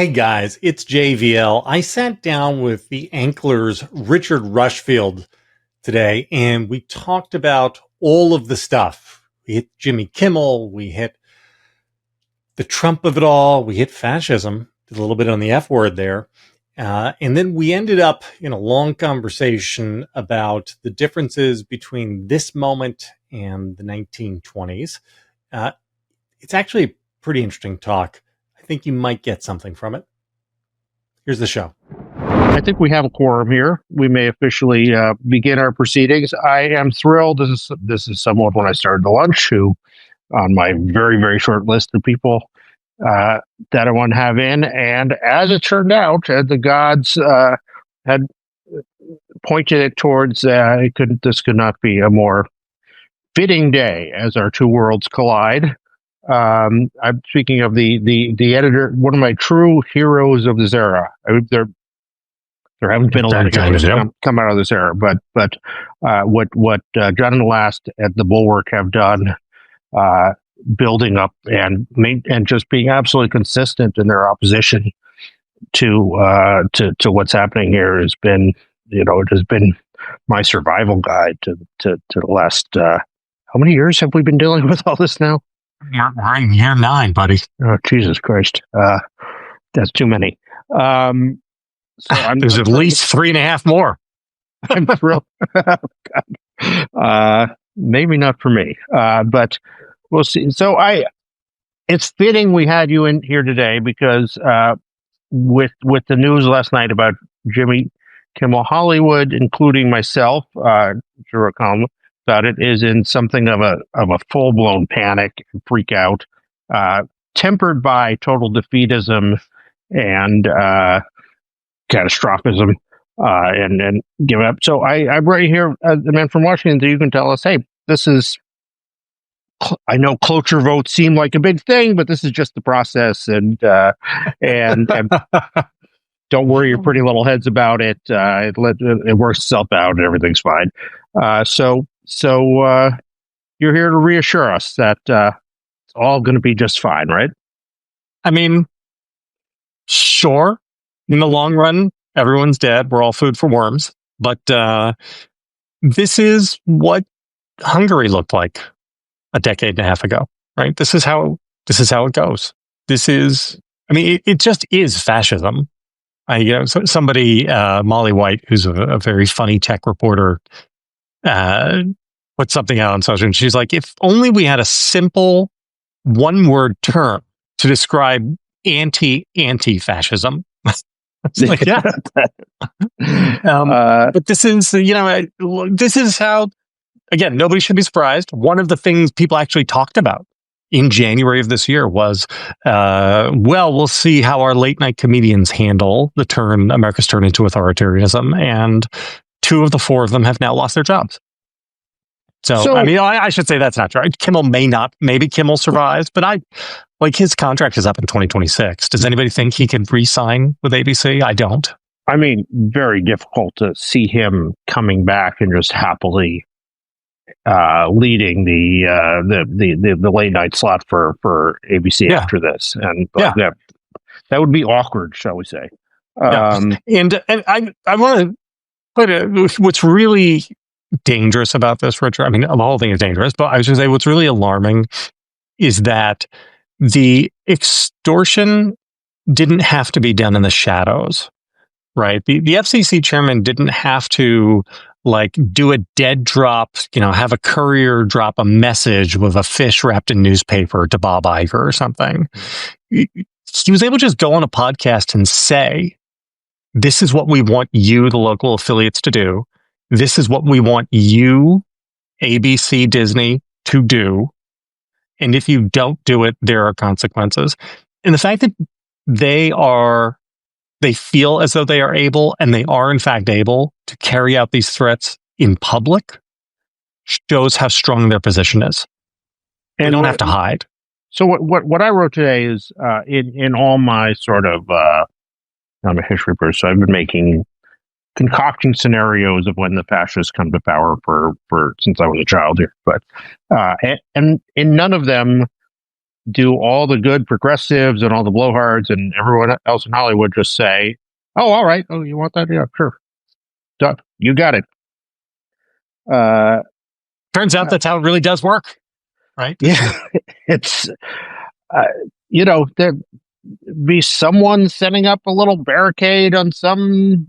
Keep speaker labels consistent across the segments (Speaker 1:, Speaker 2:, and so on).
Speaker 1: Hey guys, it's JVL. I sat down with the Anklers' Richard Rushfield today, and we talked about all of the stuff. We hit Jimmy Kimmel, we hit the Trump of it all, we hit fascism, did a little bit on the F word there. And then we ended up in a long conversation about the differences between this moment and the 1920s. It's actually a pretty interesting talk. I think you might get something from it. Here's the show.
Speaker 2: I think we have a quorum here. We may officially begin our proceedings. I am thrilled. This is someone when I started the lunch who, on my very, very short list of people that I want to have in. And as it turned out, the gods had pointed it towards this could not be a more fitting day as our two worlds collide. I'm speaking of the editor, one of my true heroes of this era. There haven't been a lot of heroes come out of this era, but what John and Last at the Bulwark have done, building up and just being absolutely consistent in their opposition to what's happening here has been, it has been my survival guide to the last. How many years have we been dealing with all this now?
Speaker 1: We're in year 9, buddy.
Speaker 2: Oh, Jesus Christ. That's too many.
Speaker 1: There's at least 3.5 more.
Speaker 2: I'm thrilled. Maybe not for me, but we'll see. So it's fitting we had you in here today because with the news last night about Jimmy Kimmel, Hollywood, including myself, drew a column about it, is in something of a full blown panic and freak out, tempered by total defeatism and catastrophism, and give up. So I'm right here, the man from Washington, that you can tell us, hey, this is. I know cloture votes seem like a big thing, but this is just the process, and don't worry your pretty little heads about it. It works itself out, and everything's fine. So you're here to reassure us that it's all going to be just fine, right?
Speaker 1: I mean, sure. In the long run, everyone's dead. We're all food for worms. But this is what Hungary looked like a decade and a half ago, right? This is how it goes. It just is fascism. Somebody, Molly White, who's a very funny tech reporter, put something out on social, and she's like, if only we had a simple one-word term to describe anti-fascism. Like, yeah. But this is, this is how, again, nobody should be surprised. One of the things people actually talked about in January of this year was, we'll see how our late night comedians handle the turn America's turned into authoritarianism. And 2 of the 4 of them have now lost their jobs. So I should say that's not true. Kimmel maybe Kimmel survives, but his contract is up in 2026. Does anybody think he could re-sign with ABC? I don't.
Speaker 2: I mean, very difficult to see him coming back and just happily leading the late night slot for ABC after this, and that would be awkward, shall we say?
Speaker 1: And I want to put it. What's really dangerous about this, Richard? I mean, the whole thing is dangerous, but I was going to say what's really alarming is that the extortion didn't have to be done in the shadows, right? The FCC chairman didn't have to do a dead drop, have a courier drop a message with a fish wrapped in newspaper to Bob Iger or something. He was able to just go on a podcast and say, this is what we want you, the local affiliates, to do. This is what we want you, ABC, Disney, to do. And if you don't do it, there are consequences. And the fact that they feel as though they are able, and they are in fact able, to carry out these threats in public shows how strong their position is. They don't have to hide.
Speaker 2: So what I wrote today is in all my sort of I'm a history person, so I've been concocting scenarios of when the fascists come to power for since I was a child here, but and in none of them do all the good progressives and all the blowhards and everyone else in Hollywood just say, "Oh, all right. Oh, you want that? Yeah, sure. Done. You got it."
Speaker 1: Turns out that's how it really does work, right?
Speaker 2: Yeah, it's there be someone setting up a little barricade on some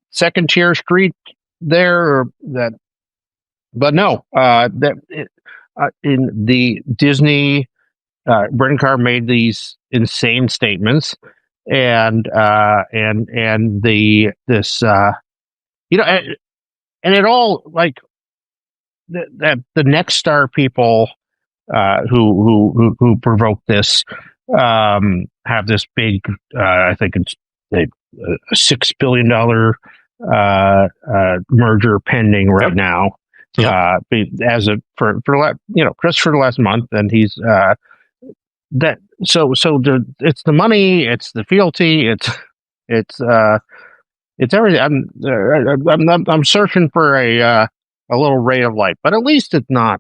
Speaker 2: second tier street there, or that. But no, in the Disney, Brendan Carr made these insane statements, and the this and it all like the Next Star people who provoked this have this big I think it's a $6 billion merger pending right now. As a for just for the last month, and he's that it's the money, it's the fealty, it's everything. I'm searching for a little ray of light, but at least it's not.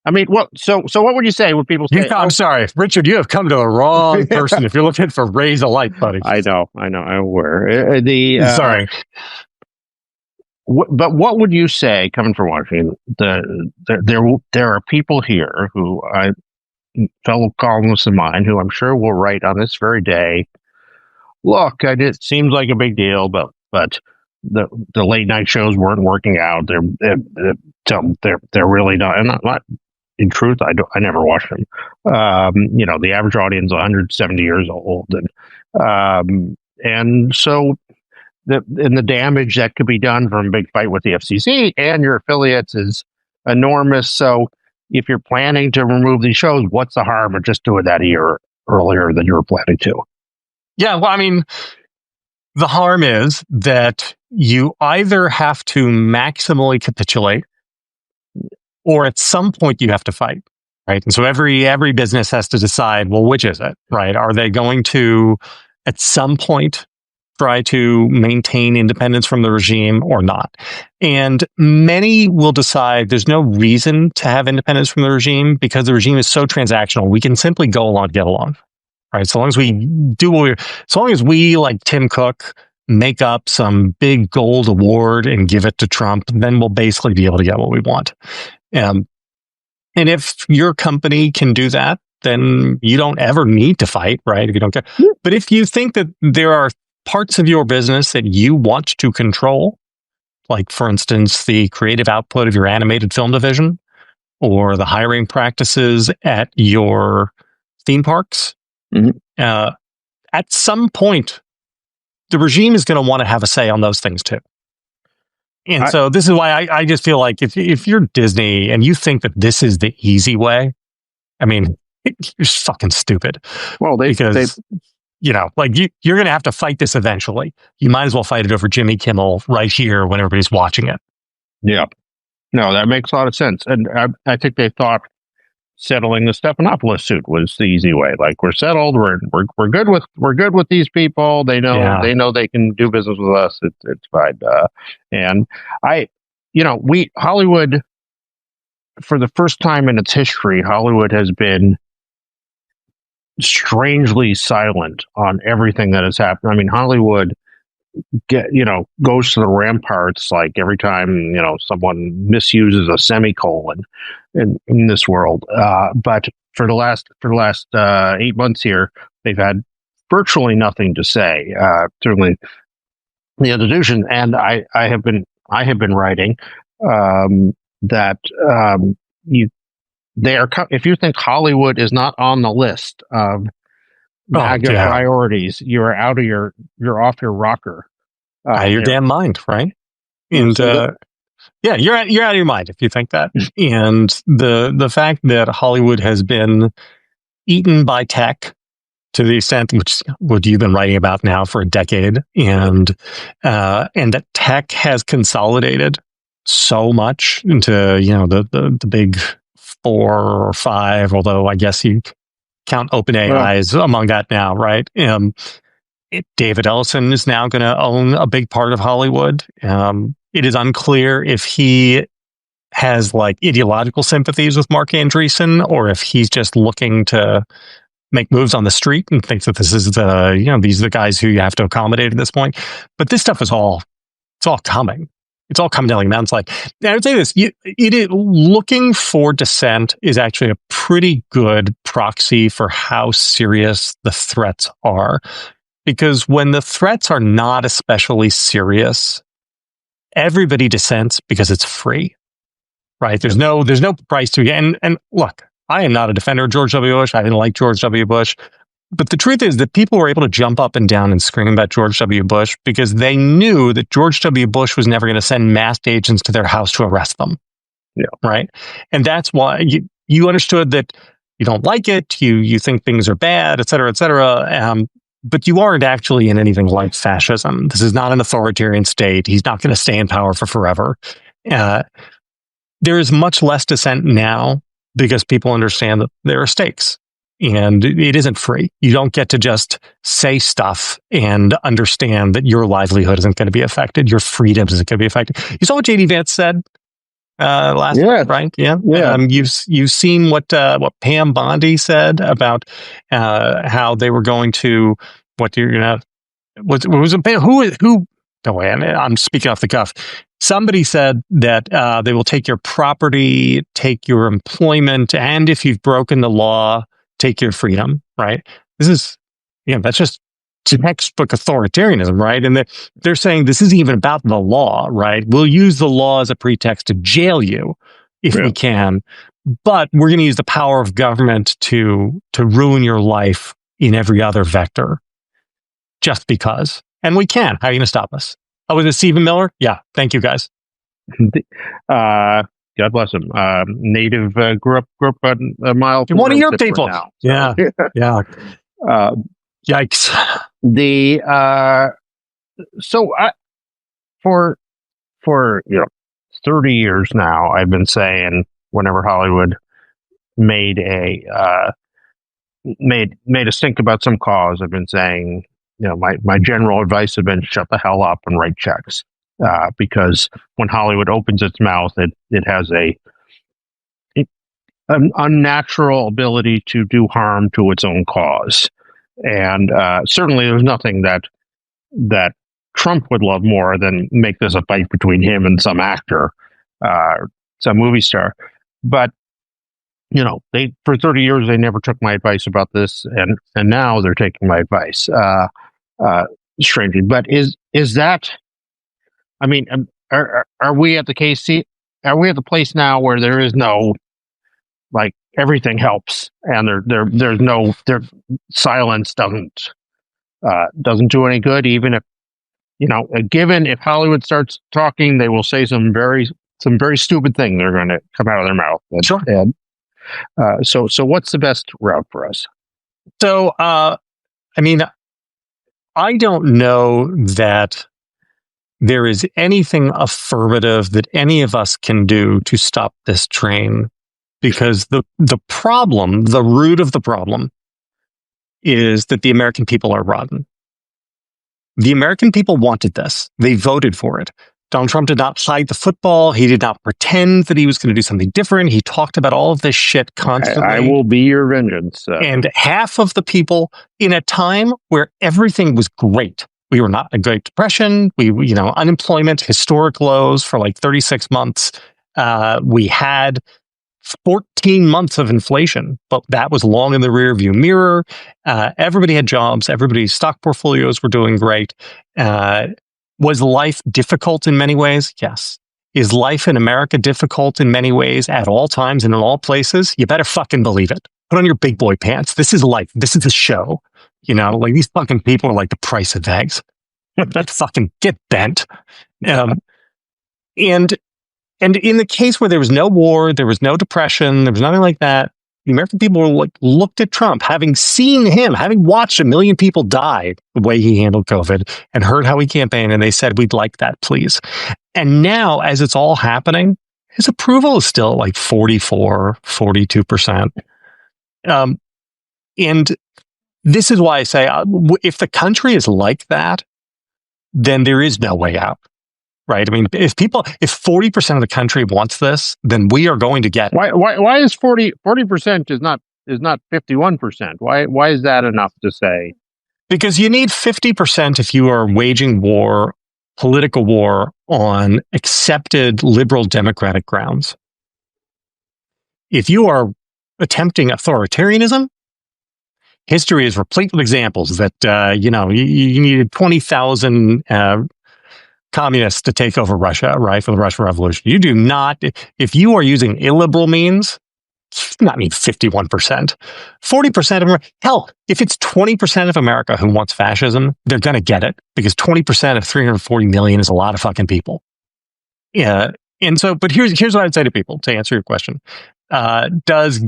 Speaker 2: I mean, what? So what would you say when people say?
Speaker 1: I'm sorry, Richard. You have come to the wrong person if you're looking for rays of light, buddy.
Speaker 2: I know. I'm aware.
Speaker 1: Sorry.
Speaker 2: But what would you say, coming from Washington? There are people here who fellow columnists of mine who I'm sure will write on this very day. Look, it seems like a big deal, but the late night shows weren't working out. They're really not. And not in truth, I never watched them. The average audience is 170 years old, and so the damage that could be done from a big fight with the FCC and your affiliates is enormous. So if you're planning to remove these shows, what's the harm of just doing that a year earlier than you were planning to?
Speaker 1: Yeah, well, I mean, the harm is that you either have to maximally capitulate, or at some point you have to fight, right? And so every business has to decide, well, which is it, right? Are they going to, at some point, try to maintain independence from the regime or not? And many will decide there's no reason to have independence from the regime because the regime is so transactional. We can simply go along to get along, right? So long as we so long as we, like Tim Cook, make up some big gold award and give it to Trump, then we'll basically be able to get what we want. And if your company can do that, then you don't ever need to fight, right? If you don't care. But if you think that there are parts of your business that you want to control, like, for instance, the creative output of your animated film division or the hiring practices at your theme parks, at some point, the regime is going to want to have a say on those things too. And so this is why I just feel like if you're Disney and you think that this is the easy way, I mean, you're fucking stupid.
Speaker 2: Well, because
Speaker 1: you're going to have to fight this eventually. You might as well fight it over Jimmy Kimmel right here when everybody's watching it.
Speaker 2: Yeah. No, that makes a lot of sense. And I think they thought settling the Stephanopoulos suit was the easy way. Like, we're settled. We're good with these people. They know they can do business with us. It's fine. And Hollywood, for the first time in its history, Hollywood has been strangely silent on everything that has happened. I mean, Hollywood goes to the ramparts like every time someone misuses a semicolon in this world. But for the last 8 months here, they've had virtually nothing to say. Certainly, the institution, and I have been writing that if you think Hollywood is not on the list of MAGA priorities, you're off your rocker.
Speaker 1: Your damn mind, right? And you're out of your mind if you think that. And the fact that Hollywood has been eaten by tech to the extent which what you've been writing about now for a decade, and that tech has consolidated so much into the big 4 or 5, although I guess you count OpenAI as among that now, right? David Ellison is now going to own a big part of Hollywood. It is unclear if he has like ideological sympathies with Mark Andreessen, or if he's just looking to make moves on the street and thinks that this is these are the guys who you have to accommodate at this point. But this stuff is all coming. It's all coming down like a mountain slide. And I would say this: looking for dissent is actually a pretty good proxy for how serious the threats are, because when the threats are not especially serious, everybody dissents because it's free, right? There's no price to get. And look, I am not a defender of George W. Bush. I didn't like George W. Bush. But the truth is that people were able to jump up and down and scream about George W. Bush because they knew that George W. Bush was never going to send masked agents to their house to arrest them.
Speaker 2: Yeah.
Speaker 1: Right. And that's why you understood that you don't like it. You think things are bad, et cetera, et cetera. But you aren't actually in anything like fascism. This is not an authoritarian state. He's not going to stay in power for forever. There is much less dissent now because people understand that there are stakes. And it isn't free. You don't get to just say stuff and understand that your livelihood isn't going to be affected. Your freedom isn't going to be affected. You saw what J.D. Vance said last night, right? Yeah. You've seen what Pam Bondi said about how they were going to who? No way. I'm speaking off the cuff. Somebody said that they will take your property, take your employment, and if you've broken the law, take your freedom, right? This is, that's just textbook authoritarianism, right? And they're saying this isn't even about the law, right? We'll use the law as a pretext to jail you if we can, but we're going to use the power of government to ruin your life in every other vector just because. And we can. How are you going to stop us? Oh, was it Stephen Miller? Yeah. Thank you, guys.
Speaker 2: God bless him. Native, grew up a mile from
Speaker 1: one of your people. Now, so. Yeah. Yikes.
Speaker 2: For 30 years now, I've been saying whenever Hollywood made a stink about some cause, I've been saying, my general advice has been shut the hell up and write checks. Because when Hollywood opens its mouth, it has an unnatural ability to do harm to its own cause. And certainly there's nothing that Trump would love more than make this a fight between him and some actor, some movie star. But, they for 30 years, they never took my advice about this. And now they're taking my advice, strangely. But is that... I mean, are we at the KC? Are we at the place now where there is no, like, everything helps, and there's no silence doesn't do any good, even if given if Hollywood starts talking, they will say some very stupid thing. They're going to come out of their mouth.
Speaker 1: Sure.
Speaker 2: And so what's the best route for us?
Speaker 1: So I don't know that there is anything affirmative that any of us can do to stop this train, because the problem, the root of the problem, is that the American people are rotten. The American people wanted this. They voted for it. Donald Trump did not hide the football. He did not pretend that he was going to do something different. He talked about all of this shit constantly.
Speaker 2: I will be your vengeance.
Speaker 1: And half of the people, in a time where everything was great, we were not in a Great Depression. We unemployment, historic lows for like 36 months. We had 14 months of inflation, but that was long in the rearview mirror. Everybody had jobs. Everybody's stock portfolios were doing great. Was life difficult in many ways? Yes. Is life in America difficult in many ways at all times and in all places? You better fucking believe it. Put on your big boy pants. This is life. This is a show. Like these fucking people are like the price of eggs. Let's fucking get bent. And in the case where there was no war, there was no depression, there was nothing like that, the American people were looked at Trump, having seen him, having watched 1 million people die the way he handled COVID and heard how he campaigned, and they said, we'd like that, please. And now, as it's all happening, his approval is still like 44, 42%. And this is why I say, if the country is like that, then there is no way out. right? I mean, if 40% of the country wants this, then we are going to get.
Speaker 2: Why is 40% is not 51%? Why is that enough to say?
Speaker 1: Because you need 50% if you are waging war, political war, on accepted liberal democratic grounds. If you are attempting authoritarianism, history is replete with examples that, you needed 20,000 communists to take over Russia, right, for the Russian Revolution. You do not, if you are using illiberal means, not need 51%. 40% of hell, if it's 20% of America who wants fascism, they're going to get it because 20% of 340 million is a lot of fucking people. Yeah. And so, but here's what I'd say to people to answer your question. Does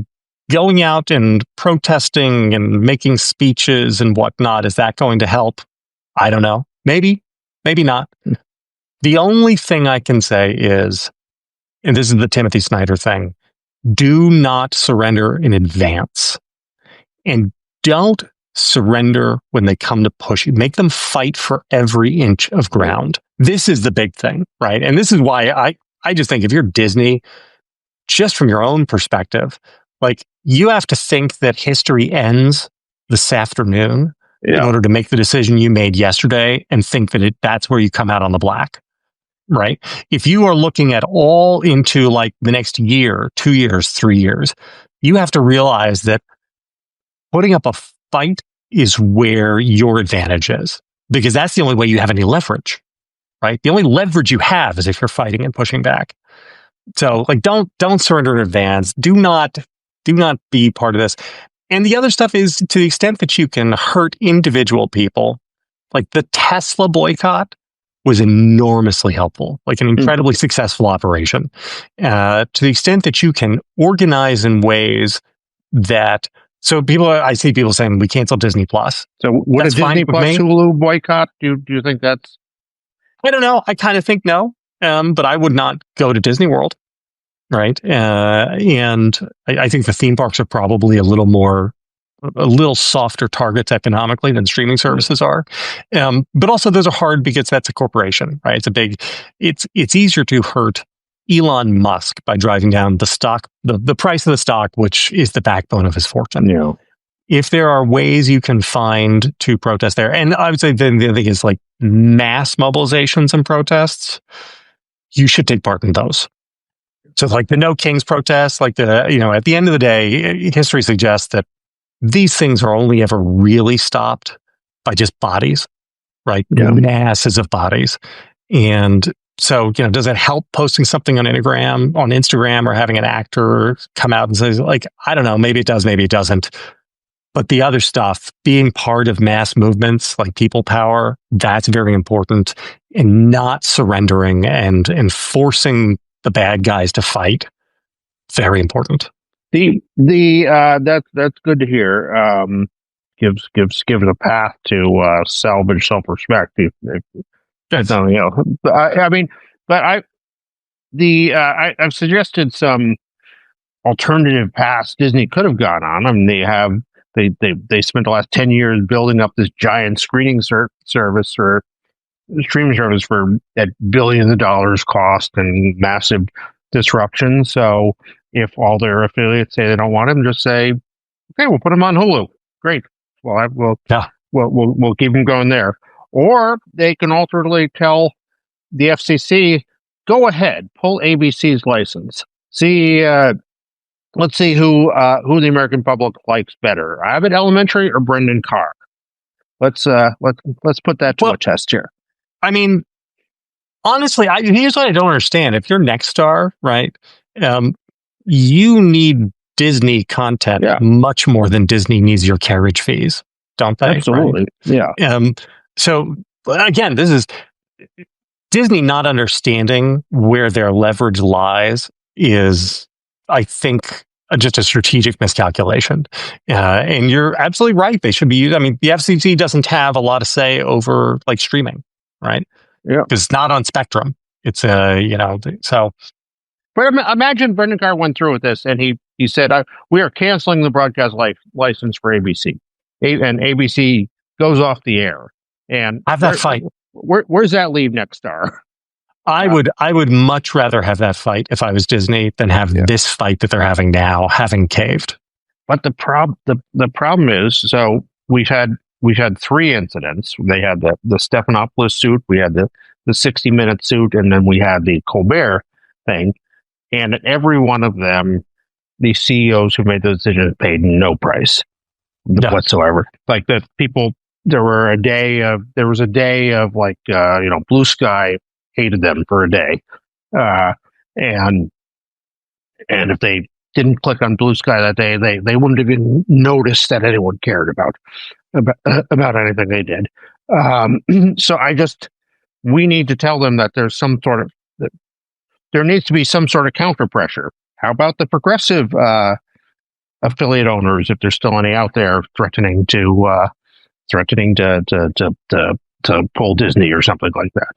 Speaker 1: going out and protesting and making speeches and whatnot, is that going to help? I don't know. Maybe not. The only thing I can say is, and this is the Timothy Snyder thing, do not surrender in advance. And don't surrender when they come to push you. Make them fight for every inch of ground. This is the big thing, right? And this is why I just think if you're Disney, just from your own perspective, like you have to think that history ends this afternoon in order to make the decision you made yesterday and think that that's where you come out on the black. Right? If you are looking at all into like the next year, 2 years, 3 years, you have to realize that putting up a fight is where your advantage is, because that's the only way you have any leverage, right? The only leverage you have is if you're fighting and pushing back. So like, don't surrender in advance. Do not be part of this. And the other stuff is, to the extent that you can hurt individual people, like the Tesla boycott was enormously helpful, like an incredibly successful operation. To the extent that you can organize in ways that, so I see people saying we cancel Disney Plus.
Speaker 2: So would a Disney Plus Hulu boycott? Do you think that's?
Speaker 1: I don't know. I kind of think no, but I would not go to Disney World, right? And I think the theme parks are probably a little softer targets economically than streaming services are. But also those are hard because that's a corporation, right? It's easier to hurt Elon Musk by driving down the stock, the price of the stock, which is the backbone of his fortune.
Speaker 2: Yeah.
Speaker 1: If there are ways you can find to protest there, and I would say the other thing is like mass mobilizations and protests, you should take part in those. So like the No Kings protests, like at the end of the day, history suggests that these things are only ever really stopped by just bodies, right? Yeah. Masses of bodies. And so, does it help posting something on Instagram or having an actor come out and say, like, I don't know, maybe it does, maybe it doesn't. But the other stuff, being part of mass movements like people power, that's very important. And not surrendering and forcing the bad guys to fight, very important.
Speaker 2: That's good to hear. Gives a path to salvage self-respect. I've suggested some alternative paths Disney could have gone on. I mean, they spent the last 10 years building up this giant streaming service for at billions of dollars cost and massive disruption. So if all their affiliates say they don't want him, just say, okay, we'll put him on Hulu. Great. Well, we'll keep him going there. Or they can alternately tell the FCC, go ahead, pull ABC's license. Let's see who the American public likes better, Abbott Elementary or Brendan Carr. Let's put that to a test here.
Speaker 1: I mean, honestly, here's what I don't understand. If you're Nexstar, right, you need Disney content much more than Disney needs your carriage fees, don't they?
Speaker 2: Absolutely,
Speaker 1: right? Yeah. So again, this is Disney not understanding where their leverage lies is, I think, just a strategic miscalculation. And you're absolutely right. They should be used. I mean, the FCC doesn't have a lot of say over like streaming, right?
Speaker 2: Yeah.
Speaker 1: Because it's not on Spectrum. It's so.
Speaker 2: But imagine Brendan Carr went through with this and he said, we are canceling the broadcast license for ABC. And ABC goes off the air. And
Speaker 1: have that fight.
Speaker 2: Where's that leave Nexstar?
Speaker 1: I would much rather have that fight if I was Disney than have this fight that they're having now, having caved.
Speaker 2: But the problem is, so we've had 3 incidents. They had the Stephanopoulos suit, we had the 60-minute suit, and then we had the Colbert thing. And at every one of them, the CEOs who made the decision paid no price whatsoever. Like the people, there was a day of like, Blue Sky hated them for a day. And if they didn't click on Blue Sky that day, they wouldn't even notice that anyone cared about anything they did. So we need to tell them that there's there needs to be some sort of counter pressure. How about the progressive affiliate owners, if there's still any out there, threatening to pull Disney or something like that?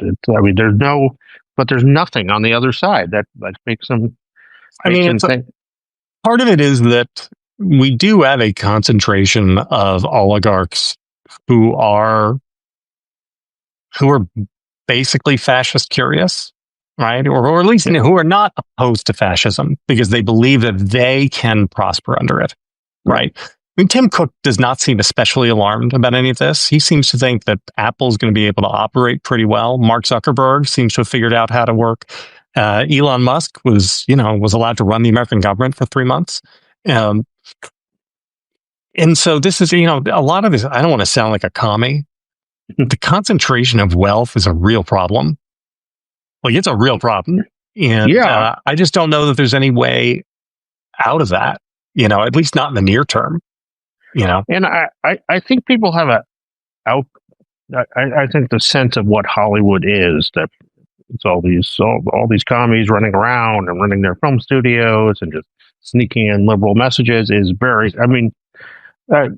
Speaker 2: There's nothing on the other side that makes them.
Speaker 1: Part of it is that we do have a concentration of oligarchs who are basically fascist curious, right? Or at least who are not opposed to fascism because they believe that they can prosper under it, right? I mean, Tim Cook does not seem especially alarmed about any of this. He seems to think that Apple's going to be able to operate pretty well. Mark Zuckerberg seems to have figured out how to work. Elon Musk was allowed to run the American government for 3 months. And so this is, a lot of this, I don't want to sound like a commie. The concentration of wealth is a real problem. Like, it's a real problem. And I just don't know that there's any way out of that, at least not in the near term,
Speaker 2: And I think people have I think the sense of what Hollywood is, that it's all these commies running around and running their film studios and just sneaking in liberal messages is very. I mean, I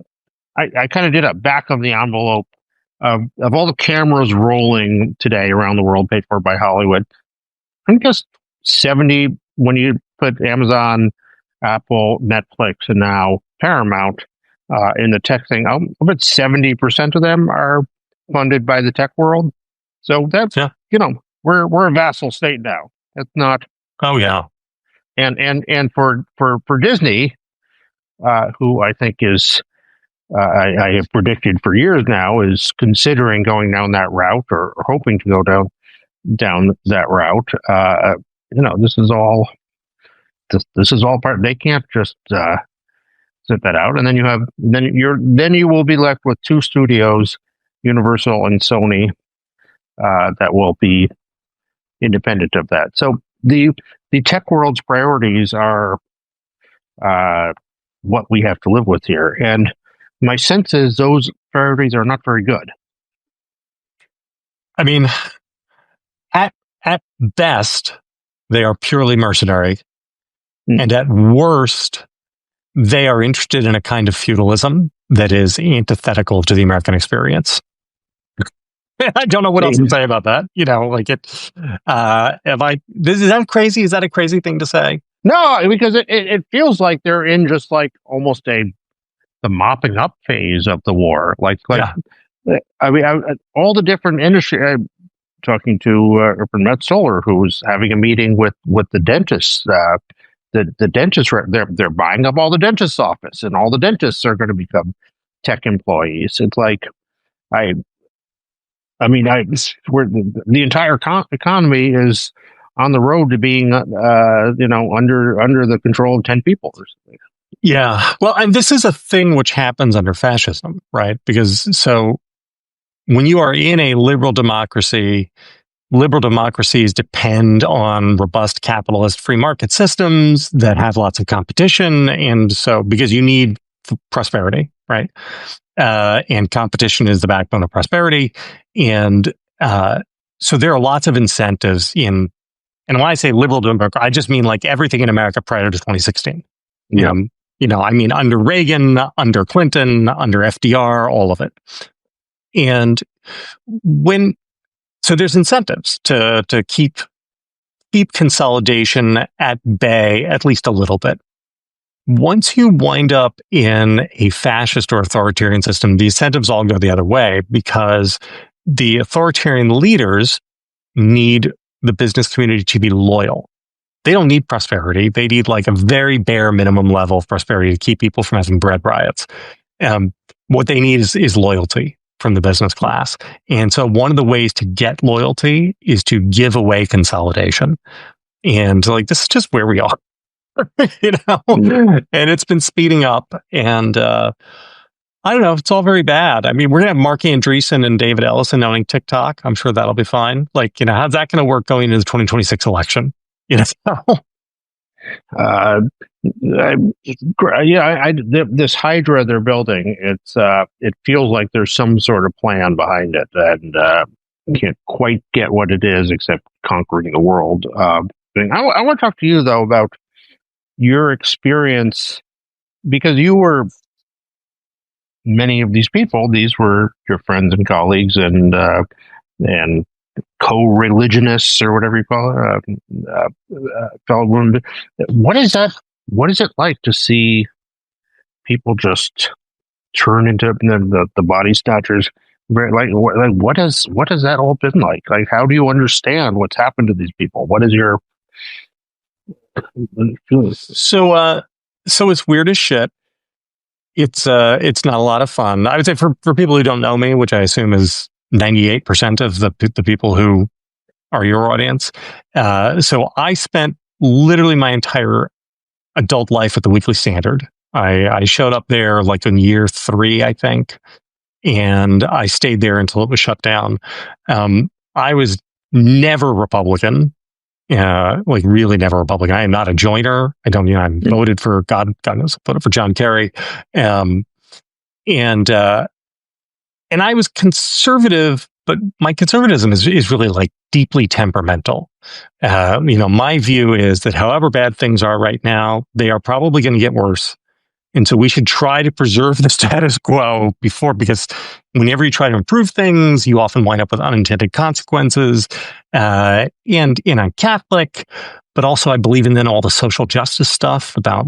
Speaker 2: kind of did a back of the envelope of all the cameras rolling today around the world, paid for by Hollywood. I think just 70 when you put Amazon, Apple, Netflix, and now Paramount in the tech thing. I bet 70% of them are funded by the tech world. So that's we're a vassal state now. It's not.
Speaker 1: Oh yeah.
Speaker 2: And for Disney, who I think is, I have predicted for years now, is considering going down that route or hoping to go down that route. This is all part. They can't just sit that out, and then you will be left with 2 studios, Universal and Sony, that will be independent of that. So the tech world's priorities are what we have to live with here, and my sense is those priorities are not very good.
Speaker 1: I mean, at best, they are purely mercenary, and at worst, they are interested in a kind of feudalism that is antithetical to the American experience. I don't know what else to say about that. Is that crazy? Is that a crazy thing to say?
Speaker 2: No, because it feels like they're in just like almost the mopping up phase of the war. All the different industry. I'm talking to Urban Metzoler, who's having a meeting with the dentists. The dentists, they're buying up all the dentist's office, and all the dentists are going to become tech employees. It's like where the entire economy is on the road to being, under the control of 10 people or something.
Speaker 1: Yeah. Well, and this is a thing which happens under fascism, right? Because when you are in a liberal democracies depend on robust capitalist free market systems that have lots of competition. And so, because you need prosperity, right? And competition is the backbone of prosperity. And so there are lots of incentives and when I say liberal democracy, I just mean like everything in America prior to 2016.
Speaker 2: Yeah.
Speaker 1: I mean, under Reagan, under Clinton, under FDR, all of it. And so there's incentives to keep consolidation at bay, at least a little bit. Once you wind up in a fascist or authoritarian system, the incentives all go the other way because the authoritarian leaders need the business community to be loyal. They don't need prosperity. They need like a very bare minimum level of prosperity to keep people from having bread riots. What they need is loyalty from the business class. And so one of the ways to get loyalty is to give away consolidation. And like, this is just where we are, and it's been speeding up. And I don't know, it's all very bad. I mean, we're going to have Mark Andreessen and David Ellison owning TikTok. I'm sure that'll be fine. Like, how's that going to work going into the 2026 election? This
Speaker 2: Hydra they're building, it feels like there's some sort of plan behind it, and can't quite get what it is except conquering the world. I want to talk to you though about your experience, because you were many of these people. These were your friends and colleagues and co-religionists or whatever you call it, fellow women. What is that? What is it like to see people just turn into the body snatchers? What has that all been like? Like, how do you understand what's happened to these people? What is your
Speaker 1: so it's weird as shit. It's not a lot of fun. I would say for people who don't know me, which I assume is 98% of the people who are your audience. So I spent literally my entire adult life at the Weekly Standard. I showed up there like in year 3, I think, and I stayed there until it was shut down. I was never Republican, like really never Republican. I am not a joiner. I don't, I'm voted for God knows, voted for John Kerry. And I was conservative, but my conservatism is really like deeply temperamental. My view is that however bad things are right now, they are probably going to get worse. And so we should try to preserve the status quo because whenever you try to improve things, you often wind up with unintended consequences. And I'm Catholic, but also I believe in then all the social justice stuff about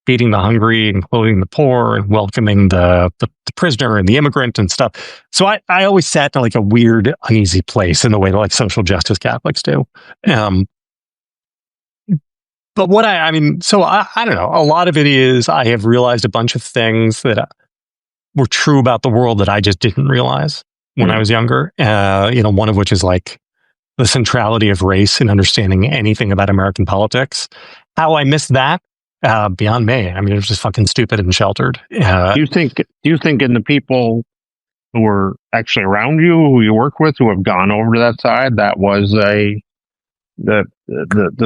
Speaker 1: feeding the hungry and clothing the poor and welcoming the prisoner and the immigrant and stuff. So I always sat in like a weird, uneasy place in the way that like social justice Catholics do. But what I don't know. A lot of it is I have realized a bunch of things that were true about the world that I just didn't realize when I was younger. One of which is like the centrality of race in understanding anything about American politics. How I missed that. Beyond me. I mean, it was just fucking stupid and sheltered.
Speaker 2: Do you think in the people who were actually around you, who you work with, who have gone over to that side, that was the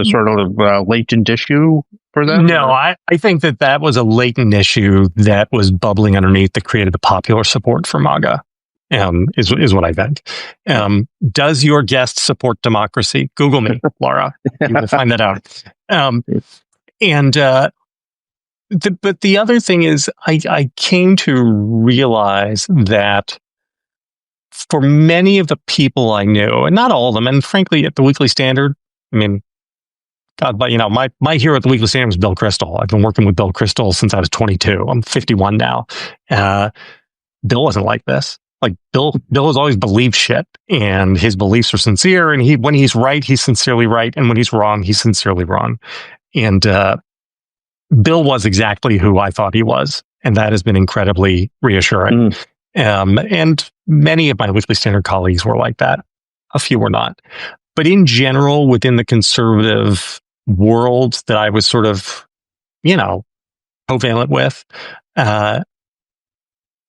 Speaker 2: sort of latent issue for them?
Speaker 1: No, I think that was a latent issue that was bubbling underneath that created the popular support for MAGA. Is what I think. Does your guest support democracy? Google me, Laura. You will find that out. But the other thing is, I came to realize that for many of the people I knew, and not all of them, and frankly, at the Weekly Standard, I mean, God, but my hero at the Weekly Standard was Bill Kristol. I've been working with Bill Kristol since I was 22. I'm 51 now. Bill wasn't like this. Like Bill has always believed shit, and his beliefs are sincere. And when he's right, he's sincerely right, and when he's wrong, he's sincerely wrong. And Bill was exactly who I thought he was, and that has been incredibly reassuring. And many of my Weekly Standard colleagues were like that. A few were not. But in general, within the conservative world that I was sort of, covalent with, a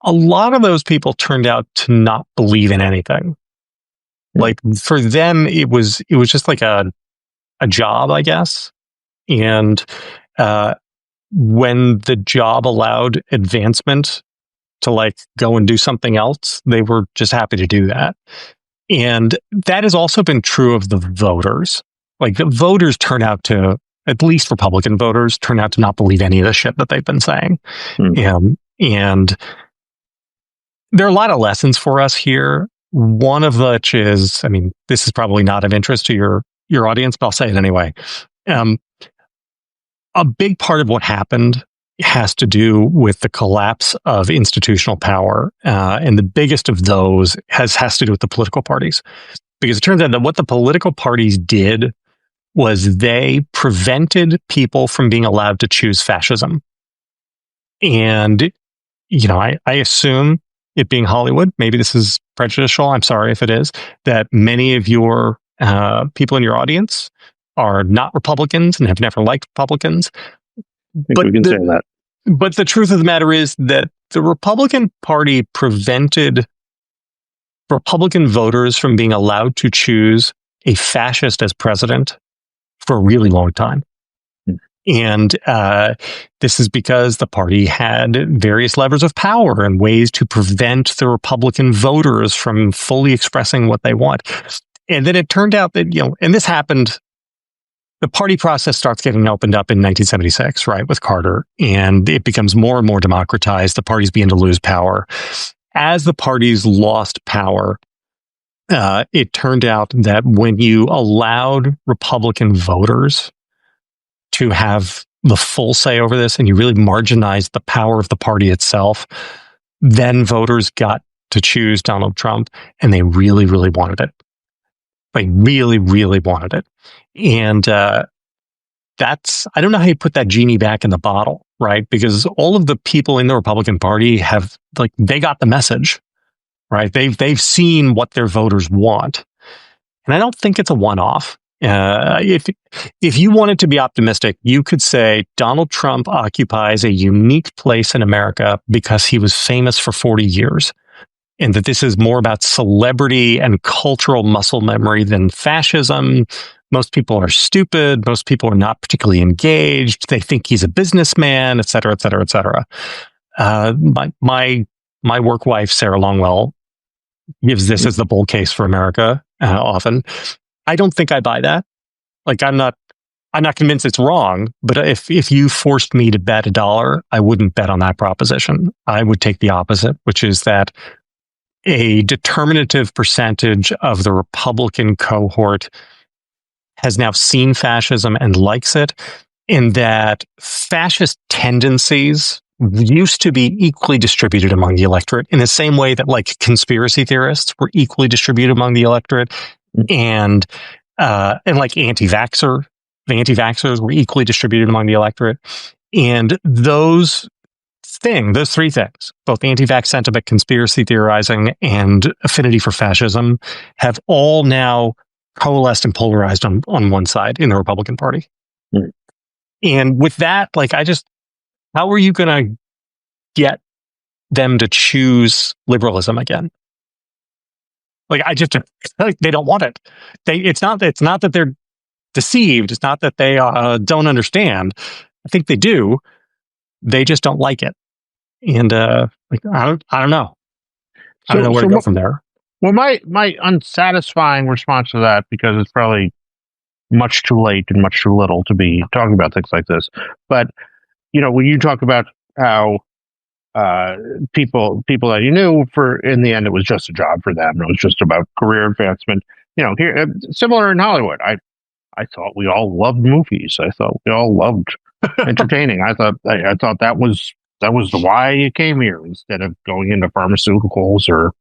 Speaker 1: lot of those people turned out to not believe in anything. Like for them, it was just like a job, I guess. And when the job allowed advancement to like go and do something else, they were just happy to do that. And that has also been true of the voters. Like the voters turn out to, at least Republican voters, turn out to not believe any of the shit that they've been saying. And there are a lot of lessons for us here. One of which is, I mean, this is probably not of interest to your audience, but I'll say it anyway. A big part of what happened has to do with the collapse of institutional power. And the biggest of those has to do with the political parties. because it turns out that what the political parties did was they prevented people from being allowed to choose fascism. And, I assume, it being Hollywood, maybe this is prejudicial, I'm sorry if it is, that many of your people in your audience are not Republicans and have never liked Republicans.
Speaker 2: I think we can say that.
Speaker 1: But the truth of the matter is that the Republican Party prevented Republican voters from being allowed to choose a fascist as president for a really long time. And this is because the party had various levers of power and ways to prevent the Republican voters from fully expressing what they want. And then it turned out that, and this happened, the party process starts getting opened up in 1976, right, with Carter, and it becomes more and more democratized. The parties begin to lose power. As the parties lost power, it turned out that when you allowed Republican voters to have the full say over this, and you really marginalized the power of the party itself, then voters got to choose Donald Trump, and they really, really wanted it. They really, really wanted it. And I don't know how you put that genie back in the bottle, right? Because all of the people in the Republican Party they got the message, right? They've seen what their voters want. And I don't think it's a one-off. If you wanted to be optimistic, you could say Donald Trump occupies a unique place in America because he was famous for 40 years, and that this is more about celebrity and cultural muscle memory than fascism. Most people are stupid. Most people are not particularly engaged. They think he's a businessman, et cetera, et cetera, et cetera. My work wife, Sarah Longwell, gives this as the bull case for America often. I don't think I buy that. I'm not convinced it's wrong, but if you forced me to bet $1, I wouldn't bet on that proposition. I would take the opposite, which is that a determinative percentage of the Republican cohort has now seen fascism and likes it, and that fascist tendencies used to be equally distributed among the electorate in the same way that conspiracy theorists were equally distributed among the electorate, and the anti-vaxxers were equally distributed among the electorate. And those three things, both anti-vax sentiment, conspiracy theorizing, and affinity for fascism, have all now coalesced and polarized on one side in the Republican Party. Mm. And with that, how are you going to get them to choose liberalism again? They don't want it. It's not that they're deceived. It's not that they don't understand. I think they do. They just don't like it. And I don't know. I don't know where to go from there.
Speaker 2: Well, my unsatisfying response to that, because it's probably much too late and much too little to be talking about things like this. But when you talk about how people that you knew, in the end, it was just a job for them. It was just about career advancement. Here, similar in Hollywood. I thought we all loved movies. I thought we all loved entertaining. I thought that was why you came here, instead of going into pharmaceuticals or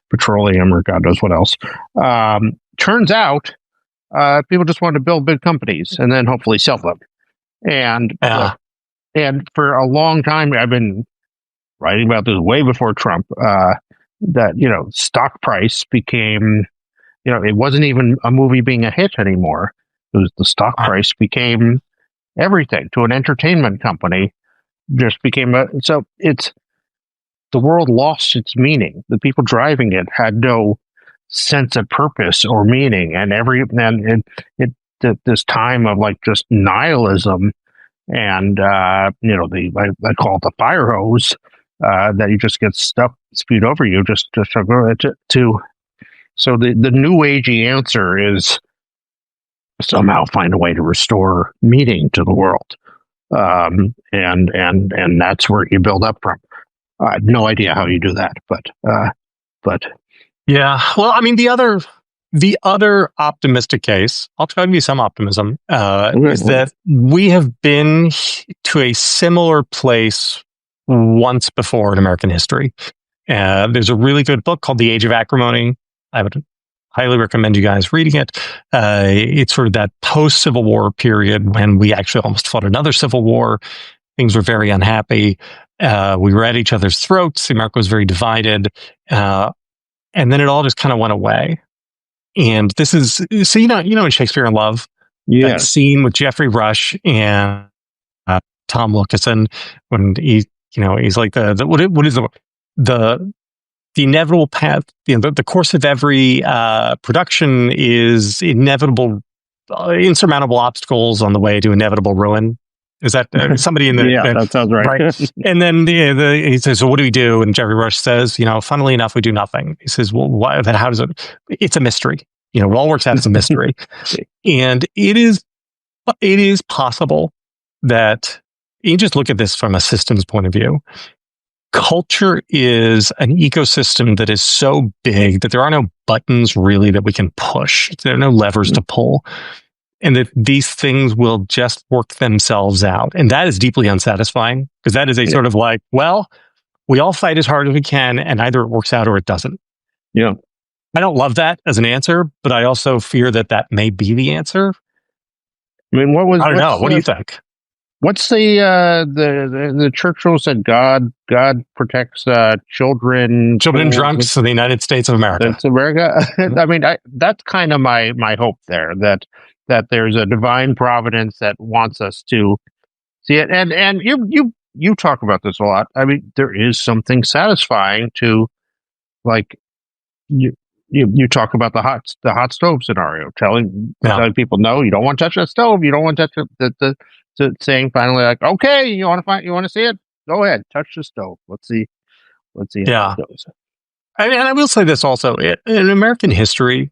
Speaker 2: petroleum or God knows what else. Turns out, people just wanted to build big companies and then hopefully sell them. And for a long time, I've been writing about this way before Trump, that, stock price became, it wasn't even a movie being a hit anymore. It was the stock price became everything to an entertainment company. Just became the world lost its meaning. The people driving it had no sense of purpose or meaning, and this time of just nihilism and I call it the fire hose, that you just get stuff spewed over you so the new agey answer is somehow find a way to restore meaning to the world, and that's where you build up from. I have no idea how you do that, but
Speaker 1: yeah. Well, I mean, the other optimistic case, I'll try to give you some optimism, is that we have been to a similar place once before in American history. There's a really good book called The Age of Acrimony. I would highly recommend you guys reading it. It's sort of that post-Civil War period when we actually almost fought another civil war. Things were very unhappy. We were at each other's throats. America was very divided. And then it all just kind of went away. And this is, so, in Shakespeare in Love, that scene with Jeffrey Rush and Tom Wilkinson, when he's like what is the inevitable path, the course of every production is inevitable, insurmountable obstacles on the way to inevitable ruin. Is that somebody in the...
Speaker 2: Yeah, that sounds right.
Speaker 1: And then he says, so what do we do? And Jeffrey Rush says, funnily enough, we do nothing. He says, well, why, then how does it... It's a mystery. It all works out as a mystery. And it is possible that you just look at this from a systems point of view. Culture is an ecosystem that is so big that there are no buttons really that we can push. There are no levers to pull. And that these things will just work themselves out. And that is deeply unsatisfying, because that is a sort of like, well, we all fight as hard as we can, and either it works out or it doesn't.
Speaker 2: Yeah.
Speaker 1: I don't love that as an answer, but I also fear that may be the answer.
Speaker 2: I mean, I
Speaker 1: don't know. What do you think?
Speaker 2: What's the Churchill said? God protects children
Speaker 1: drunks in the United States of America.
Speaker 2: That's America. I mean, that's kind of my hope there, that there's a divine providence that wants us to see it. And you talk about this a lot. I mean, there is something satisfying to, like, you talk about the hot stove scenario, telling people, no, you don't want to touch that stove. You don't want to touch it. Saying finally, like, okay, you want to see it? Go ahead, touch the stove. Let's see how it goes.
Speaker 1: And I will say this also: in American history,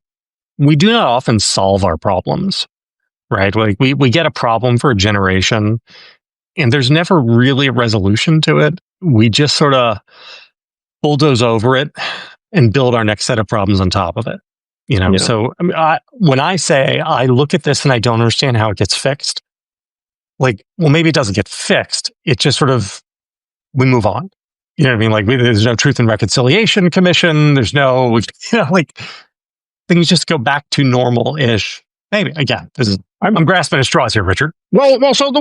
Speaker 1: we do not often solve our problems, right? Like we get a problem for a generation, and there's never really a resolution to it. We just sort of bulldoze over it and build our next set of problems on top of it. So I mean, when I say I look at this and I don't understand how it gets fixed, like, well, maybe it doesn't get fixed. It just sort of, we move on. You know what I mean? Like, there's no Truth and Reconciliation Commission. There's no, like, things just go back to normal-ish. Maybe, again, I'm grasping at straws here, Richard.
Speaker 2: Well, so the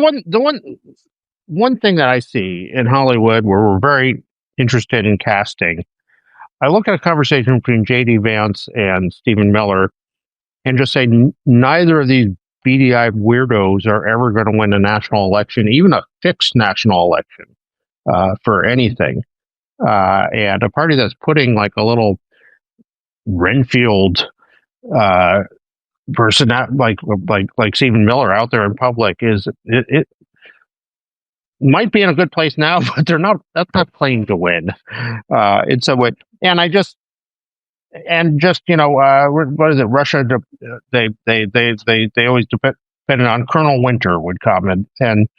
Speaker 2: one thing that I see in Hollywood where we're very interested in casting, I look at a conversation between J.D. Vance and Stephen Miller and just say neither of these beady-eyed weirdos are ever going to win a national election, even a fixed national election, for anything. And a party that's putting like a little Renfield person out, like Stephen Miller out there in public, it might be in a good place now, but that's not playing to win. It's a way, and what is it? Russia? They always depended on Colonel Winter would comment, and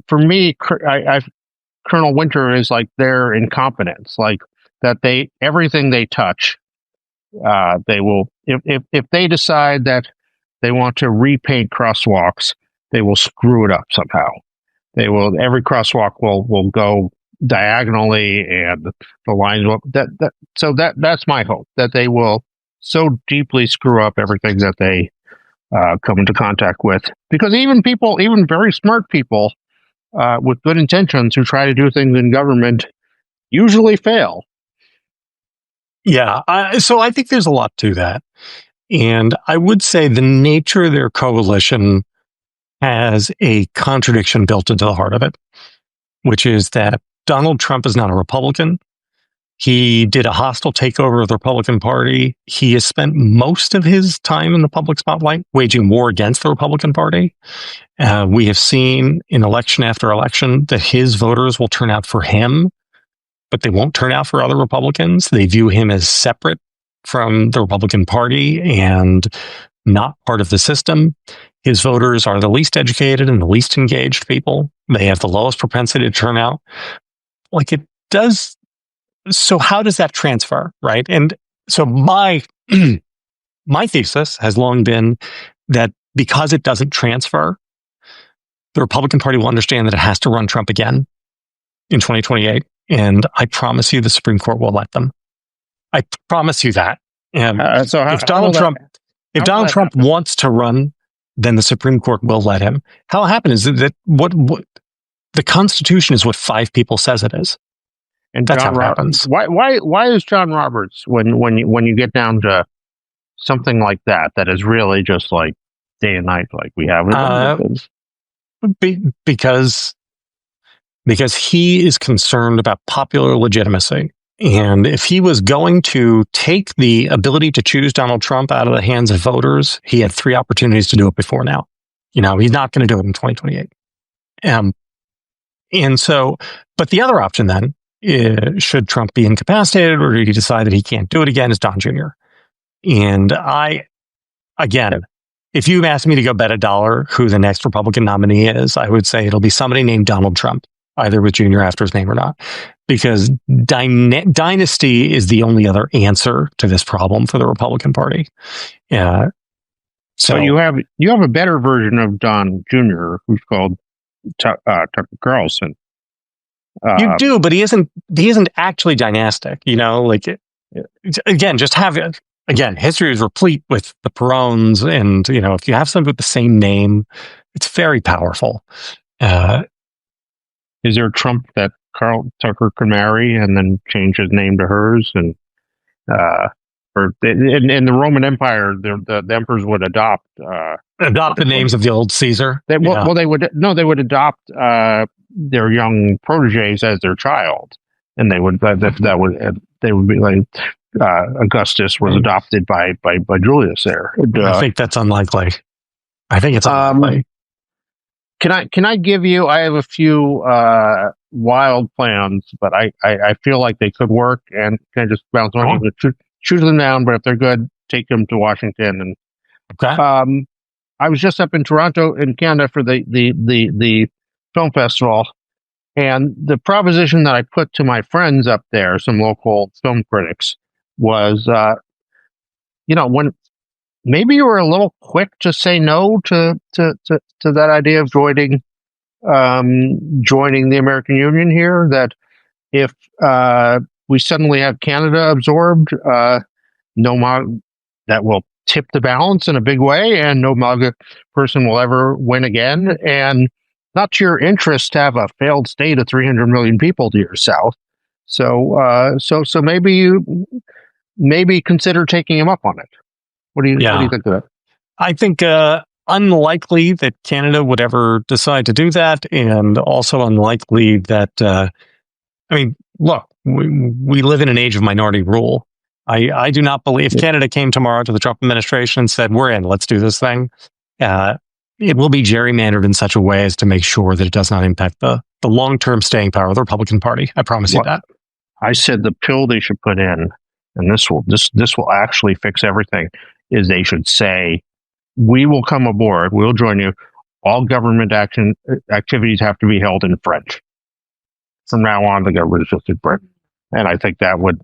Speaker 2: for me, Colonel Winter is like their incompetence, like that everything they touch, they will if they decide that they want to repaint crosswalks, they will screw it up somehow. Every crosswalk will go diagonally, and the lines will that's my hope, that they will so deeply screw up everything that they come into contact with, because even very smart people with good intentions who try to do things in government usually fail.
Speaker 1: Yeah, so I think there's a lot to that, and I would say the nature of their coalition has a contradiction built into the heart of it, which is that Donald Trump is not a Republican. He did a hostile takeover of the Republican Party. He has spent most of his time in the public spotlight waging war against the Republican Party. We have seen in election after election that his voters will turn out for him, but they won't turn out for other Republicans. They view him as separate from the Republican Party and not part of the system. His voters are the least educated and the least engaged people. They have the lowest propensity to turn out. Like, it does. So how does that transfer, right? And so my thesis has long been that because it doesn't transfer, the Republican Party will understand that it has to run Trump again in 2028. And I promise you the Supreme Court will let them. I promise you that. If Donald Trump wants to run, then the Supreme Court will let him. How it happen is that what the Constitution is what 5 people says it is,
Speaker 2: and
Speaker 1: that's
Speaker 2: John
Speaker 1: how it happens.
Speaker 2: Why is John Roberts when you get down to something like that is really just like day and night, like we have
Speaker 1: because he is concerned about popular legitimacy. And if he was going to take the ability to choose Donald Trump out of the hands of voters, he had 3 opportunities to do it before now. He's not going to do it in 2028. And so, but the other option then, should Trump be incapacitated or he decide that he can't do it again, is Don Jr. And again, if you asked me to go bet $1 who the next Republican nominee is, I would say it'll be somebody named Donald Trump, either with Jr. after his name or not, because dynasty is the only other answer to this problem for the Republican Party.
Speaker 2: So you have a better version of Don Jr. who's called Tucker Carlson.
Speaker 1: You do, but he isn't actually dynastic. Again, just have it. Again, history is replete with the Perones, and if you have somebody with the same name, it's very powerful.
Speaker 2: Is there a Trump that Carl Tucker could marry and then change his name to hers? And or in the Roman Empire, the emperors would adopt
Speaker 1: the names of the old Caesar.
Speaker 2: They would adopt their young proteges as their child, and they would be like Augustus was adopted by Julius there.
Speaker 1: I think that's unlikely. I think it's unlikely.
Speaker 2: Can I give you? I have a few wild plans, but I feel like they could work, and can I just bounce on you? Shoot them down, but if they're good, take them to Washington. And
Speaker 1: okay.
Speaker 2: I was just up in Toronto in Canada for the film festival, and the proposition that I put to my friends up there, some local film critics, was, when maybe you were a little quick to say no to that idea of joining the American Union here. That if we suddenly have Canada absorbed, that will tip the balance in a big way, and no MAGA person will ever win again. And not to your interest to have a failed state of 300 million people to your south. So maybe consider taking him up on it. What do you think of that?
Speaker 1: I think unlikely that Canada would ever decide to do that, and also unlikely that. Look, we live in an age of minority rule. I do not believe if Canada came tomorrow to the Trump administration and said, "We're in, let's do this thing," it will be gerrymandered in such a way as to make sure that it does not impact the long-term staying power of the Republican Party. I promise you that.
Speaker 2: I said the pill they should put in, and this will actually fix everything, is they should say, "We will come aboard. We'll join you. All government activities have to be held in French. From now on, the government is just in French." And I think that would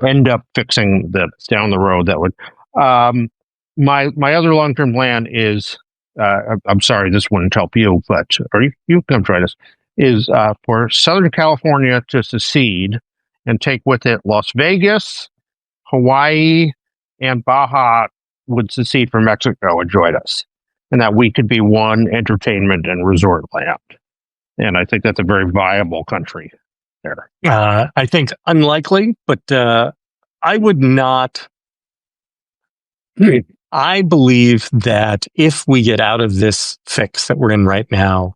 Speaker 2: end up fixing down the road. That would. My other long-term plan is, I'm sorry, this wouldn't help you, but or you come try this, is for Southern California to secede and take with it Las Vegas, Hawaii, and Baja would secede from Mexico and join us, and that we could be one entertainment and resort land. And I think that's a very viable country there.
Speaker 1: I think unlikely, but I would not. I believe that if we get out of this fix that we're in right now,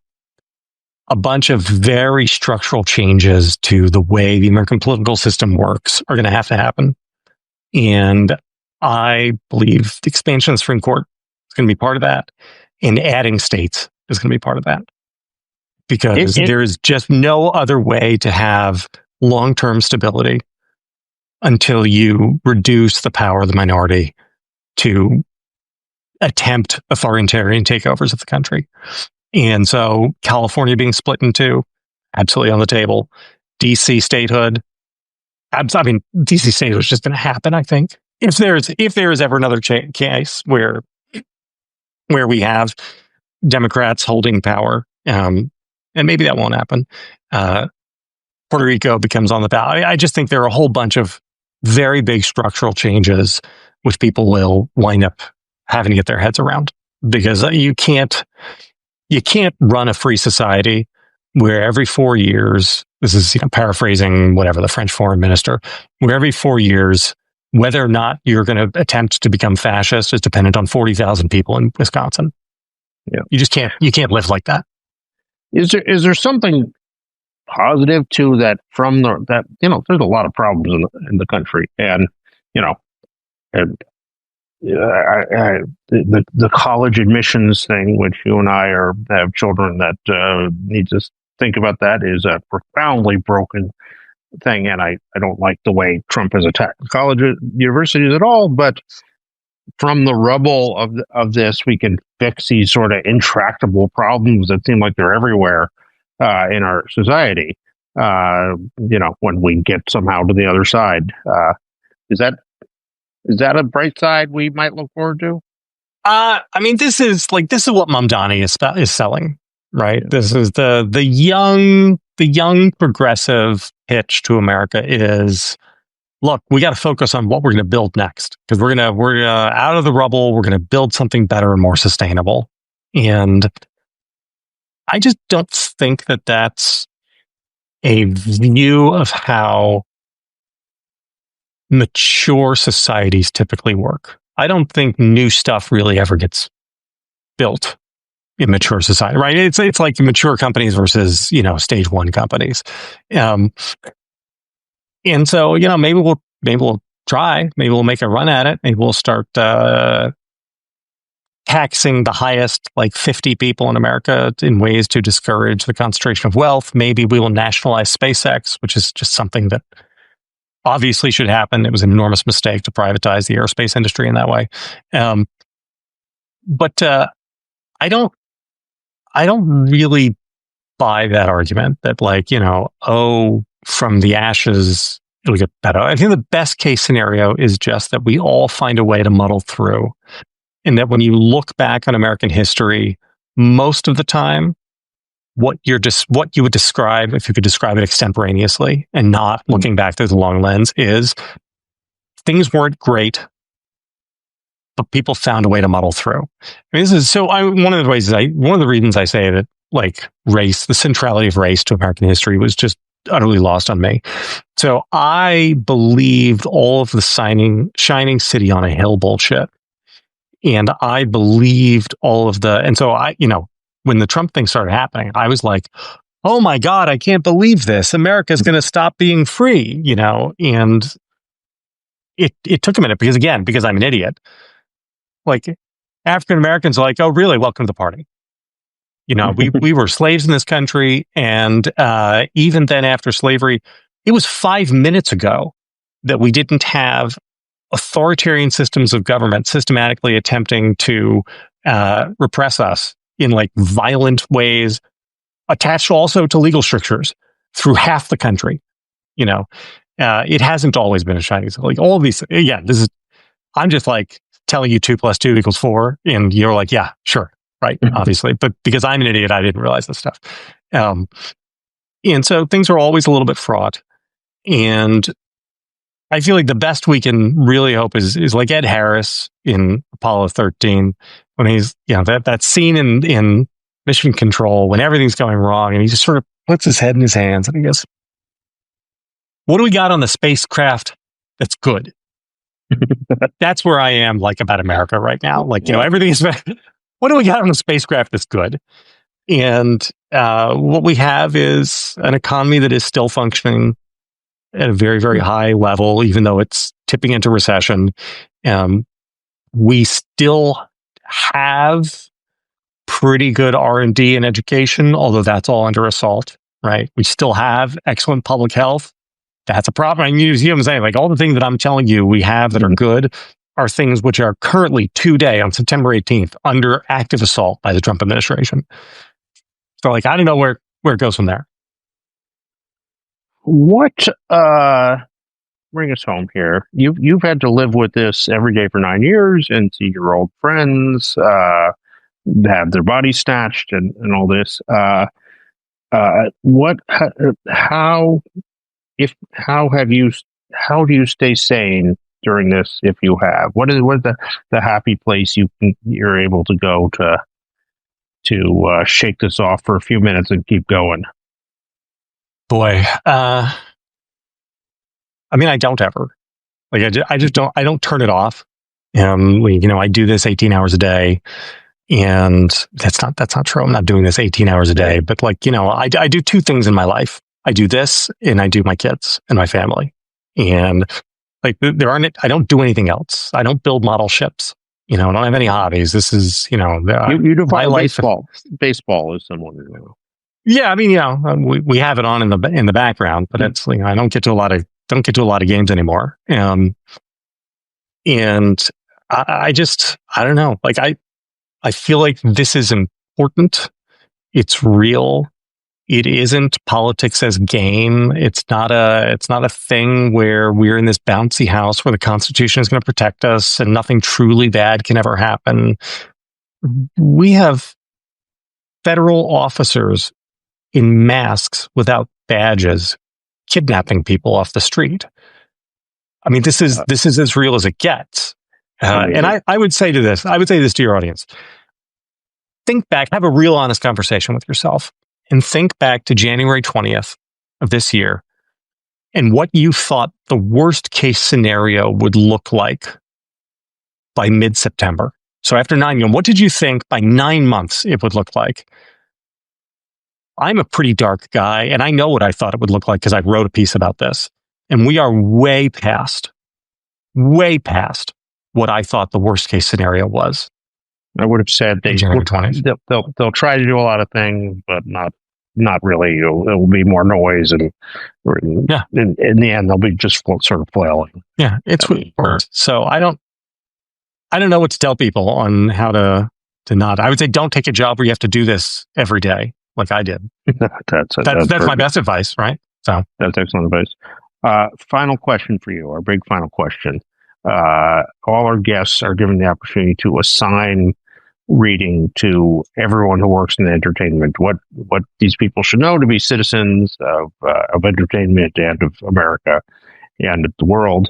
Speaker 1: a bunch of very structural changes to the way the American political system works are going to have to happen. And I believe the expansion of the Supreme Court is going to be part of that, and adding states is going to be part of that. Because there is just no other way to have long-term stability until you reduce the power of the minority to attempt authoritarian takeovers of the country. And so California being split in two, absolutely on the table. DC statehood, DC statehood is just going to happen, I think. If there is ever another case where we have Democrats holding power, and maybe that won't happen, Puerto Rico becomes on the ballot. I just think there are a whole bunch of very big structural changes, which people will wind up having to get their heads around, because you can't run a free society where every 4 years, this is paraphrasing whatever the French foreign minister, where every 4 years, whether or not you're going to attempt to become fascist is dependent on 40,000 people in Wisconsin.
Speaker 2: Yeah.
Speaker 1: You can't live like that.
Speaker 2: Is there something positive to that there's a lot of problems in the country, and the college admissions thing, which you and I have children that need to think about, that is a profoundly broken thing, and I don't like the way Trump has attacked colleges, universities at all. But from the rubble of this, we can fix these sort of intractable problems that seem like they're everywhere in our society. When we get somehow to the other side, is that a bright side we might look forward to?
Speaker 1: This is what Mamdani is selling, right? This is the young progressive pitch to America is, look, we got to focus on what we're going to build next, because we're out of the rubble. We're going to build something better and more sustainable. And I just don't think that that's a view of how mature societies typically work. I don't think new stuff really ever gets built in mature society, right? It's like mature companies versus, stage one companies. And so, maybe we'll try, maybe we'll make a run at it. Maybe we'll start taxing the highest 50 people in America in ways to discourage the concentration of wealth. Maybe we will nationalize SpaceX, which is just something that obviously should happen. It was an enormous mistake to privatize the aerospace industry in that way. But I don't really buy that argument that from the ashes, it'll get better. I think the best case scenario is just that we all find a way to muddle through. And that when you look back on American history, most of the time, what you would describe, if you could describe it extemporaneously and not looking back through the long lens, is things weren't great, but people found a way to muddle through. One of the reasons I say that race, the centrality of race to American history was just utterly lost on me. So I believed all of the shining city on a hill bullshit. And I believed all of and so when the Trump thing started happening, I was like, oh my God, I can't believe this. America's going to stop being free, and it took a minute because I'm an idiot. African Americans are like, oh, really? Welcome to the party. We were slaves in this country. And even then after slavery, it was 5 minutes ago that we didn't have authoritarian systems of government systematically attempting to repress us in violent ways, attached also to legal strictures through half the country. It hasn't always been a shining. All of these. Again, I'm just telling you 2 + 2 = 4, and you're like, yeah, sure, right, obviously. But because I'm an idiot, I didn't realize this stuff. And so things are always a little bit fraught, and I feel like the best we can really hope is like Ed Harris in Apollo 13, when he's, that scene in Mission Control when everything's going wrong and he just sort of puts his head in his hands and he goes, what do we got on the spacecraft that's good? That's where I am about America right now. Everything is, what do we got on the spacecraft that's good? And what we have is an economy that is still functioning at a very, very high level, even though it's tipping into recession. We still have pretty good R&D and education, although that's all under assault, right? We still have excellent public health. That's a problem. I mean, you see what I'm saying? All the things that I'm telling you we have that are good are things which are currently today on September 18th under active assault by the Trump administration. So I don't know where it goes from there.
Speaker 2: What bring us home here? You've had to live with this every day for 9 years and see your old friends have their bodies snatched and all this. How have you how do you stay sane during this if you have? What is the happy place you're able to go to shake this off for a few minutes and keep going?
Speaker 1: Boy, I mean, I don't ever. Like, I just don't. I don't turn it off. I do this 18 hours a day, and that's not true. I'm not doing this 18 hours a day, but I do two things in my life. I do this, and I do my kids and my family, and I don't do anything else. I don't build model ships. I don't have any hobbies. This is,
Speaker 2: you do
Speaker 1: my life.
Speaker 2: Baseball is someone.
Speaker 1: Yeah, I mean, we have it on in the background, but it's I don't get to a lot of games anymore. And I don't know. Like I feel like this is important. It's real. It isn't politics as game. It's not a thing where we're in this bouncy house where the Constitution is going to protect us and nothing truly bad can ever happen. We have federal officers in masks without badges kidnapping people off the street. I mean, this is as real as it gets. And I would say this to your audience. Think back, have a real honest conversation with yourself, and think back to January 20th of this year and what you thought the worst case scenario would look like by mid-September. So after 9 months, what did you think by 9 months it would look like? I'm a pretty dark guy, and I know what I thought it would look like because I wrote a piece about this. And we are way past what I thought the worst case scenario was.
Speaker 2: I would have said they'll try to do a lot of things, but not really. It will be more noise, and in the end, they'll be just sort of flailing.
Speaker 1: Yeah, it's weird. So I don't know what to tell people on how to not. I would say don't take a job where you have to do this every day, like I did. That's my best advice, right? So
Speaker 2: that's excellent advice. Final question for you, our big final question. All our guests are given the opportunity to assign reading to everyone who works in entertainment. What these people should know to be citizens of entertainment and of America and of the world.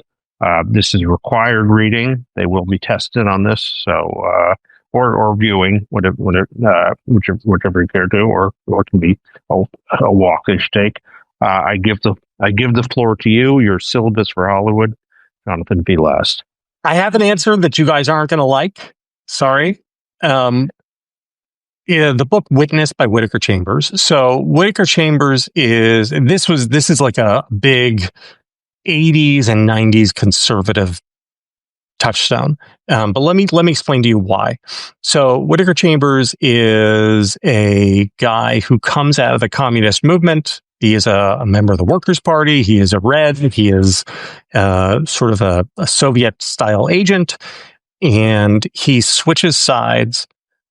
Speaker 2: This is required reading. They will be tested on this, so or viewing, whichever you care to, or it can be a walk they should take. I give the floor to you. Your syllabus for Hollywood, Jonathan B. Last.
Speaker 1: I have an answer that you guys aren't going to like. Sorry. The book Witness by Whittaker Chambers. So Whittaker Chambers this is like a big 80s and 90s conservative touchstone. But let me explain to you why. So Whittaker Chambers is a guy who comes out of the communist movement. He is a member of the Workers' Party. He is a Red. He is sort of a Soviet-style agent. And he switches sides.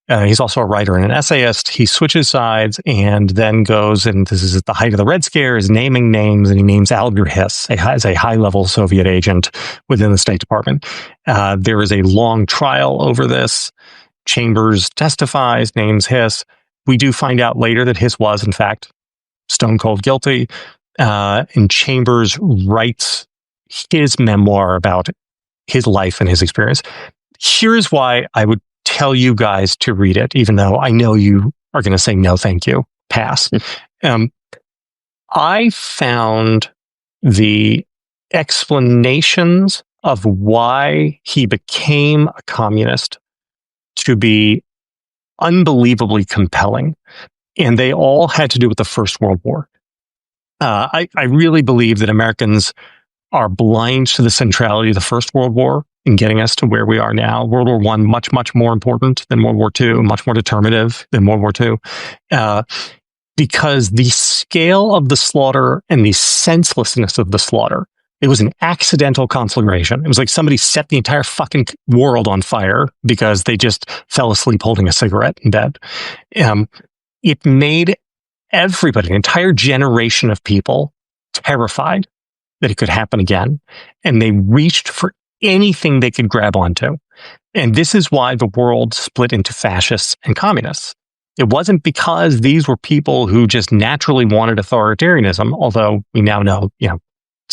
Speaker 1: He's also a writer and an essayist. He switches sides and then goes, and this is at the height of the Red Scare, is naming names, and he names Alger Hiss as a high-level Soviet agent within the State Department. There is a long trial over this. Chambers testifies, names Hiss. We do find out later that Hiss was, in fact, stone cold guilty. And Chambers writes his memoir about his life and his experience. Here's why I would tell you guys to read it, even though I know you are going to say no, thank you, pass. I found the explanations of why he became a communist to be unbelievably compelling, and they all had to do with the First World War. I really believe that Americans are blind to the centrality of the First World War in getting us to where we are now. World War I, much, much more important than World War II, much more determinative than World War II, because the scale of the slaughter and the senselessness of the slaughter, it was an accidental conflagration. It was like somebody set the entire fucking world on fire because they just fell asleep holding a cigarette in bed. It made everybody, an entire generation of people, terrified that it could happen again. And they reached for anything they could grab onto. And this is why the world split into fascists and communists. It wasn't because these were people who just naturally wanted authoritarianism, although we now know,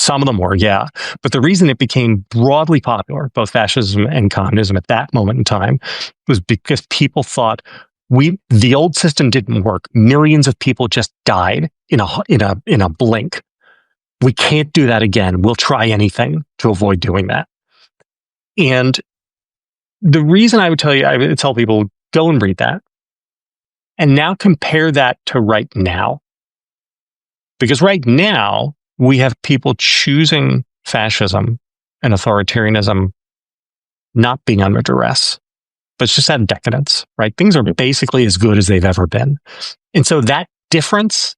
Speaker 1: Some of them were, yeah. But the reason it became broadly popular, both fascism and communism at that moment in time, was because people thought the old system didn't work. Millions of people just died in a blink. We can't do that again. We'll try anything to avoid doing that. And the reason I would tell people, go and read that. And now compare that to right now. Because right now, we have people choosing fascism and authoritarianism not being under duress, but it's just at decadence, right? Things are basically as good as they've ever been. And so that difference,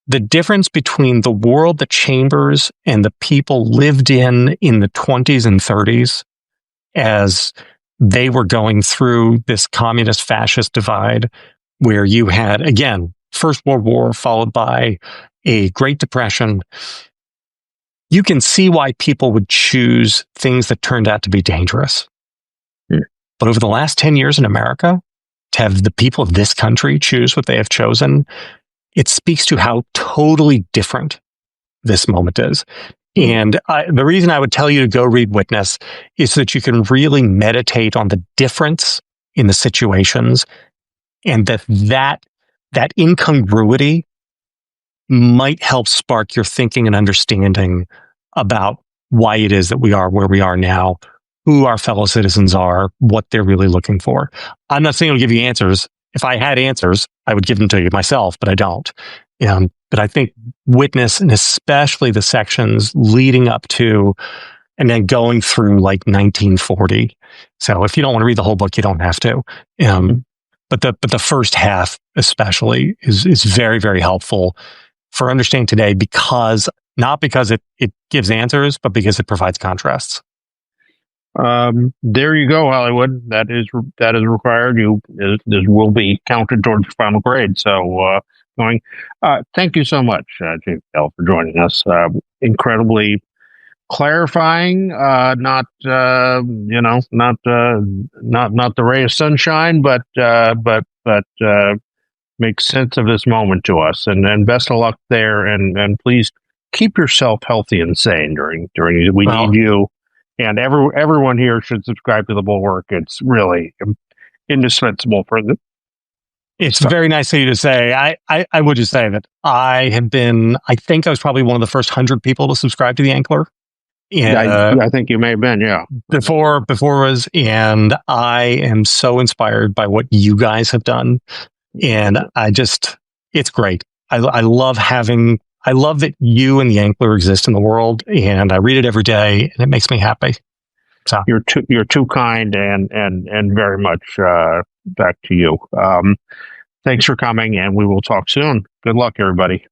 Speaker 1: the difference between the world that Chambers and the people lived in the 20s and 30s as they were going through this communist fascist divide, where you had, again, First World War followed by a Great Depression, you can see why people would choose things that turned out to be dangerous. But over the last 10 years in America, to have the people of this country choose what they have chosen, it speaks to how totally different this moment is. And the reason I would tell you to go read Witness is so that you can really meditate on the difference in the situations, and that incongruity might help spark your thinking and understanding about why it is that we are where we are now, who our fellow citizens are, what they're really looking for. I'm not saying I'll give you answers. If I had answers, I would give them to you myself, but I don't. But I think Witness, and especially the sections leading up to and then going through like 1940. So if you don't want to read the whole book, you don't have to. But the first half especially is very, very helpful for understanding today, not because it gives answers, but because it provides contrasts.
Speaker 2: There you go, Hollywood. That is required. This will be counted towards your final grade. So, thank you so much, James Bell, for joining us. Incredibly clarifying. Not the ray of sunshine, but makes sense of this moment to us. And best of luck there. And please keep yourself healthy and sane during. We need you. And everyone here should subscribe to the Bulwark. It's really indispensable for them.
Speaker 1: It's very nice of you to say. I would just say that I think I was probably one of the first 100 people to subscribe to the Ankler.
Speaker 2: I think you may have been, yeah.
Speaker 1: Before was, and I am so inspired by what you guys have done. And it's great. I love that you and the Ankler exist in the world, and I read it every day, and it makes me happy. So
Speaker 2: you're too kind, and very much back to you. Thanks for coming, and we will talk soon. Good luck, everybody.